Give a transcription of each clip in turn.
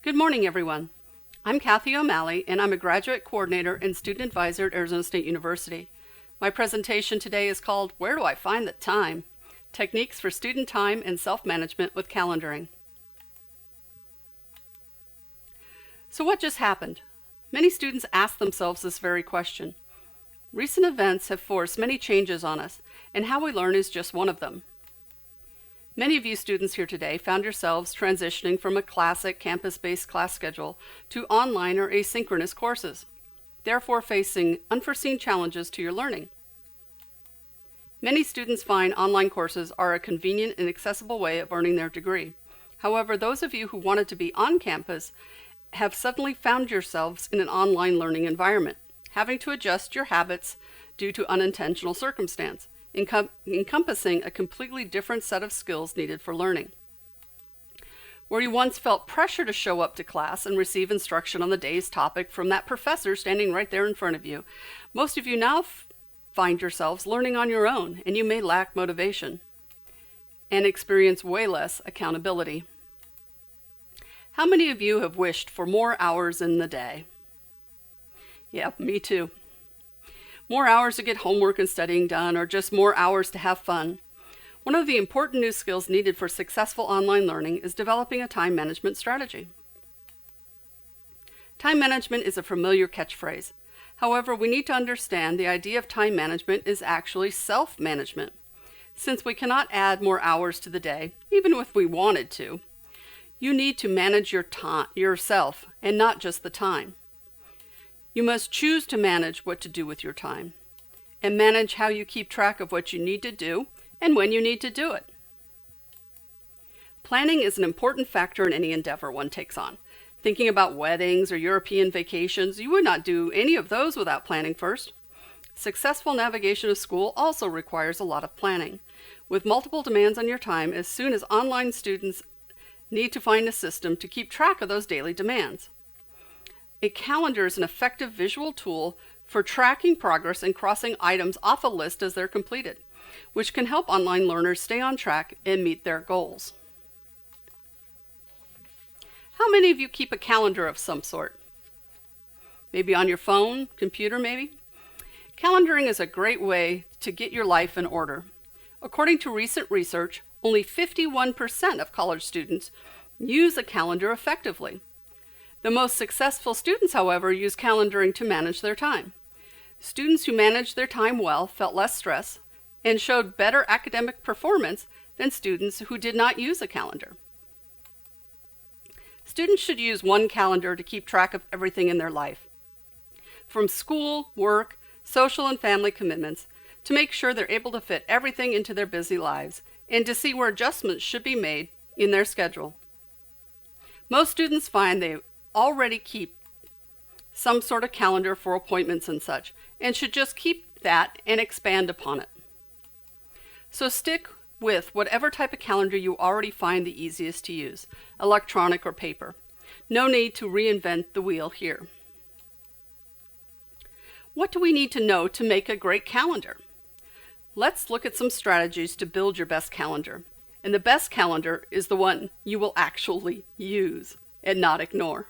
Good morning, everyone. I'm Kathy OMalley, and I'm a graduate coordinator and student advisor at Arizona State University. My presentation today is called Where Do I Find the Time? Techniques for Student Time and Self-Management with Calendaring. So what just happened? Many students ask themselves this very question. Recent events have forced many changes on us, and how we learn is just one of them. Many of you students here today found yourselves transitioning from a classic campus-based class schedule to online or asynchronous courses, therefore facing unforeseen challenges to your learning. Many students find online courses are a convenient and accessible way of earning their degree. However, those of you who wanted to be on campus have suddenly found yourselves in an online learning environment, having to adjust your habits due to unintentional circumstance, encompassing a completely different set of skills needed for learning. Where you once felt pressure to show up to class and receive instruction on the day's topic from that professor standing right there in front of you, most of you now find yourselves learning on your own, and you may lack motivation and experience way less accountability. How many of you have wished for more hours in the day? Yeah, me too. More hours to get homework and studying done, or just more hours to have fun. One of the important new skills needed for successful online learning is developing a time management strategy. Time management is a familiar catchphrase. However, we need to understand the idea of time management is actually self-management. Since we cannot add more hours to the day, even if we wanted to, you need to manage yourself and not just the time. You must choose to manage what to do with your time, and manage how you keep track of what you need to do and when you need to do it. Planning is an important factor in any endeavor one takes on. Thinking about weddings or European vacations, you would not do any of those without planning first. Successful navigation of school also requires a lot of planning. With multiple demands on your time, as soon as online students need to find a system to keep track of those daily demands. A calendar is an effective visual tool for tracking progress and crossing items off a list as they're completed, which can help online learners stay on track and meet their goals. How many of you keep a calendar of some sort? Maybe on your phone, computer maybe? Calendaring is a great way to get your life in order. According to recent research, only 51% of college students use a calendar effectively. The most successful students, however, use calendaring to manage their time. Students who managed their time well felt less stress and showed better academic performance than students who did not use a calendar. Students should use one calendar to keep track of everything in their life, from school, work, social and family commitments, to make sure they're able to fit everything into their busy lives and to see where adjustments should be made in their schedule. Most students find they already keep some sort of calendar for appointments and such, and should just keep that and expand upon it. So stick with whatever type of calendar you already find the easiest to use, electronic or paper. No need to reinvent the wheel here. What do we need to know to make a great calendar? Let's look at some strategies to build your best calendar. And the best calendar is the one you will actually use and not ignore.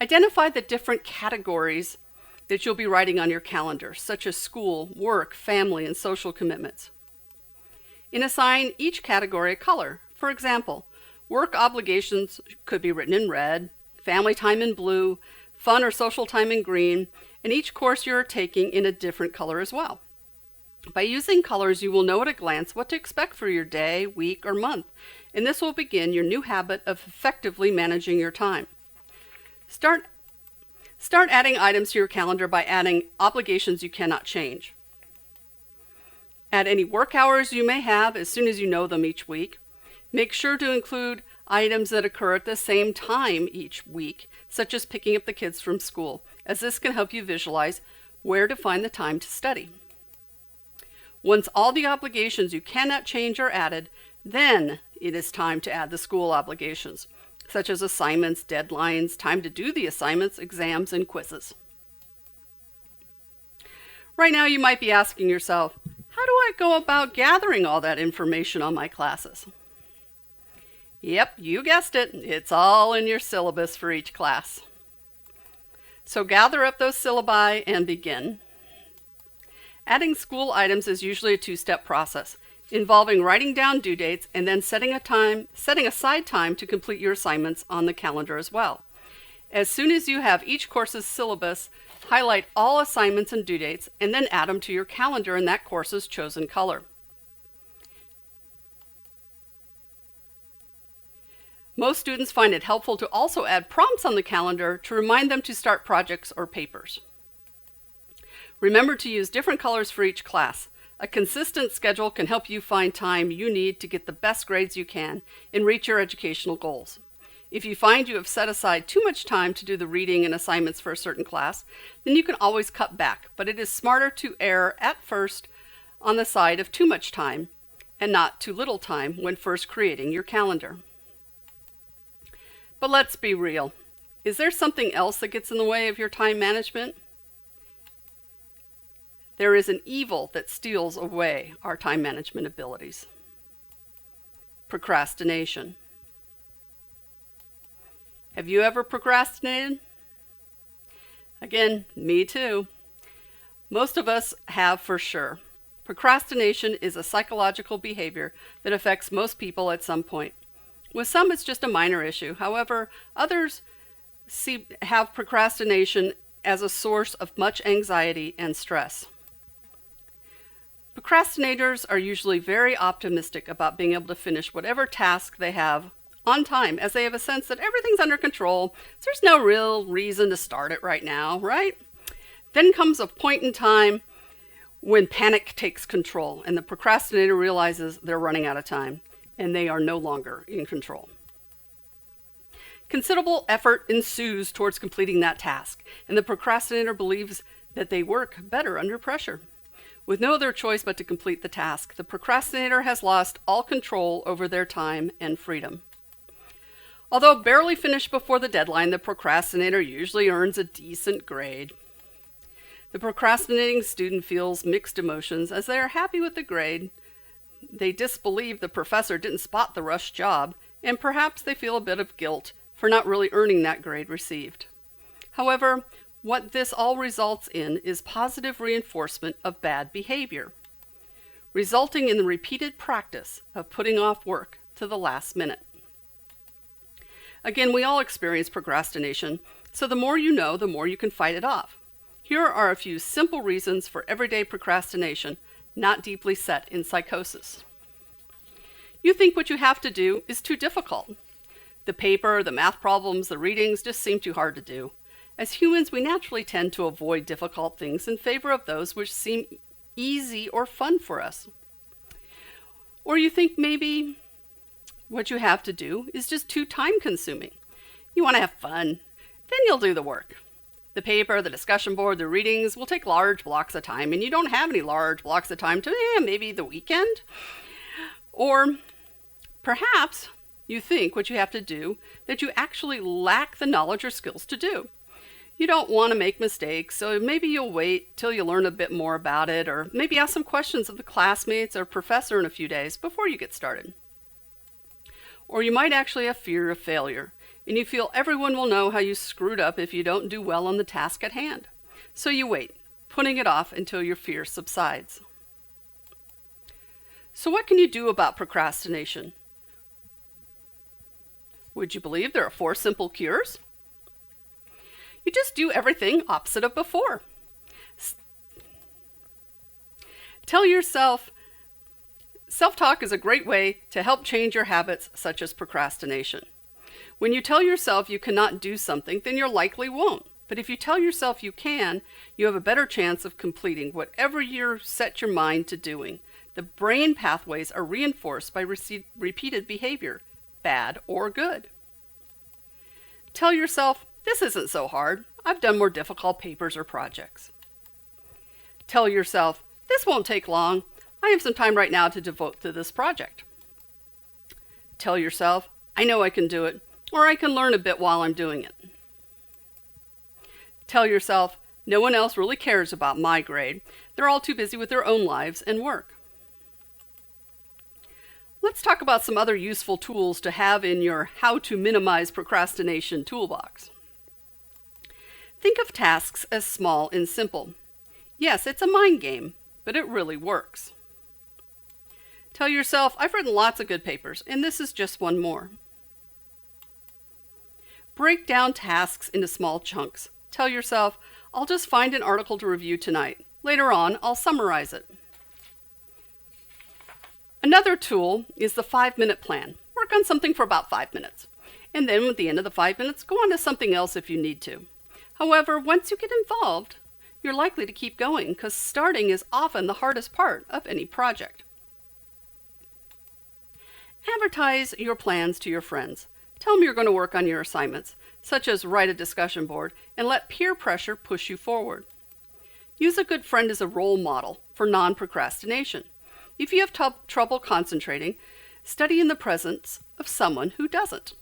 Identify the different categories that you'll be writing on your calendar, such as school, work, family, and social commitments. And assign each category a color. For example, work obligations could be written in red, family time in blue, fun or social time in green, and each course you're taking in a different color as well. By using colors, you will know at a glance what to expect for your day, week, or month, and this will begin your new habit of effectively managing your time. Start adding items to your calendar by adding obligations you cannot change. Add any work hours you may have as soon as you know them each week. Make sure to include items that occur at the same time each week, such as picking up the kids from school, as this can help you visualize where to find the time to study. Once all the obligations you cannot change are added, then it is time to add the school obligations, such as assignments, deadlines, time to do the assignments, exams, and quizzes. Right now you might be asking yourself, how do I go about gathering all that information on my classes? Yep, you guessed it. It's all in your syllabus for each class. So gather up those syllabi and begin. Adding school items is usually a two-step process, involving writing down due dates and then setting aside time to complete your assignments on the calendar as well. As soon as you have each course's syllabus, highlight all assignments and due dates and then add them to your calendar in that course's chosen color. Most students find it helpful to also add prompts on the calendar to remind them to start projects or papers. Remember to use different colors for each class. A consistent schedule can help you find time you need to get the best grades you can and reach your educational goals. If you find you have set aside too much time to do the reading and assignments for a certain class, then you can always cut back, but it is smarter to err at first on the side of too much time and not too little time when first creating your calendar. But let's be real. Is there something else that gets in the way of your time management? There is an evil that steals away our time management abilities. Procrastination. Have you ever procrastinated? Again, me too. Most of us have for sure. Procrastination is a psychological behavior that affects most people at some point. With some, it's just a minor issue. However, others have procrastination as a source of much anxiety and stress. Procrastinators are usually very optimistic about being able to finish whatever task they have on time, as they have a sense that everything's under control, so there's no real reason to start it right now, right? Then comes a point in time when panic takes control and the procrastinator realizes they're running out of time and they are no longer in control. Considerable effort ensues towards completing that task, and the procrastinator believes that they work better under pressure. With no other choice but to complete the task, the procrastinator has lost all control over their time and freedom. Although barely finished before the deadline, the procrastinator usually earns a decent grade. The procrastinating student feels mixed emotions as they are happy with the grade. They disbelieve the professor didn't spot the rushed job, and perhaps they feel a bit of guilt for not really earning that grade received. However, what this all results in is positive reinforcement of bad behavior, resulting in the repeated practice of putting off work to the last minute. Again, we all experience procrastination, so the more you know, the more you can fight it off. Here are a few simple reasons for everyday procrastination, not deeply set in psychosis. You think what you have to do is too difficult. The paper, the math problems, the readings just seem too hard to do. As humans, we naturally tend to avoid difficult things in favor of those which seem easy or fun for us. Or you think maybe what you have to do is just too time-consuming. You want to have fun, then you'll do the work. The paper, the discussion board, the readings will take large blocks of time, and you don't have any large blocks of time to maybe the weekend. Or perhaps you think what you have to do that you actually lack the knowledge or skills to do. You don't want to make mistakes, so maybe you'll wait till you learn a bit more about it, or maybe ask some questions of the classmates or professor in a few days before you get started. Or you might actually have fear of failure, and you feel everyone will know how you screwed up if you don't do well on the task at hand. So you wait, putting it off until your fear subsides. So what can you do about procrastination? Would you believe there are 4 simple cures? You just do everything opposite of before. Tell yourself, self-talk is a great way to help change your habits, such as procrastination. When you tell yourself you cannot do something, then you likely won't. But if you tell yourself you can, you have a better chance of completing whatever you set your mind to doing. The brain pathways are reinforced by repeated behavior, bad or good. Tell yourself, this isn't so hard. I've done more difficult papers or projects. Tell yourself, this won't take long. I have some time right now to devote to this project. Tell yourself, I know I can do it, or I can learn a bit while I'm doing it. Tell yourself, no one else really cares about my grade. They're all too busy with their own lives and work. Let's talk about some other useful tools to have in your How to Minimize Procrastination toolbox. Think of tasks as small and simple. Yes, it's a mind game, but it really works. Tell yourself, I've written lots of good papers, and this is just one more. Break down tasks into small chunks. Tell yourself, I'll just find an article to review tonight. Later on, I'll summarize it. Another tool is the 5-minute plan. Work on something for about 5 minutes. And then at the end of the 5 minutes, go on to something else if you need to. However, once you get involved, you're likely to keep going because starting is often the hardest part of any project. Advertise your plans to your friends. Tell them you're going to work on your assignments, such as write a discussion board, and let peer pressure push you forward. Use a good friend as a role model for non-procrastination. If you have trouble concentrating, study in the presence of someone who doesn't.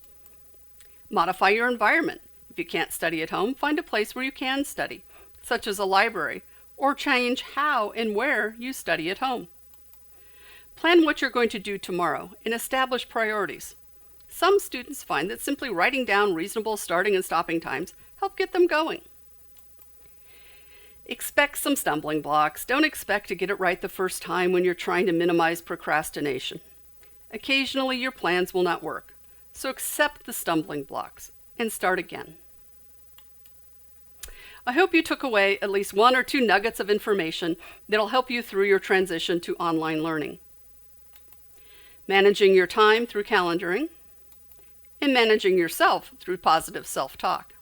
Modify your environment. If you can't study at home, find a place where you can study, such as a library, or change how and where you study at home. Plan what you're going to do tomorrow and establish priorities. Some students find that simply writing down reasonable starting and stopping times help get them going. Expect some stumbling blocks. Don't expect to get it right the first time when you're trying to minimize procrastination. Occasionally, your plans will not work, so accept the stumbling blocks and start again. I hope you took away at least 1 or 2 nuggets of information that'll help you through your transition to online learning. Managing your time through calendaring, and managing yourself through positive self-talk.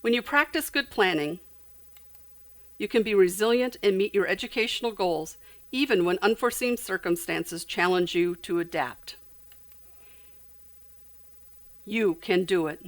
When you practice good planning, you can be resilient and meet your educational goals even when unforeseen circumstances challenge you to adapt. You can do it.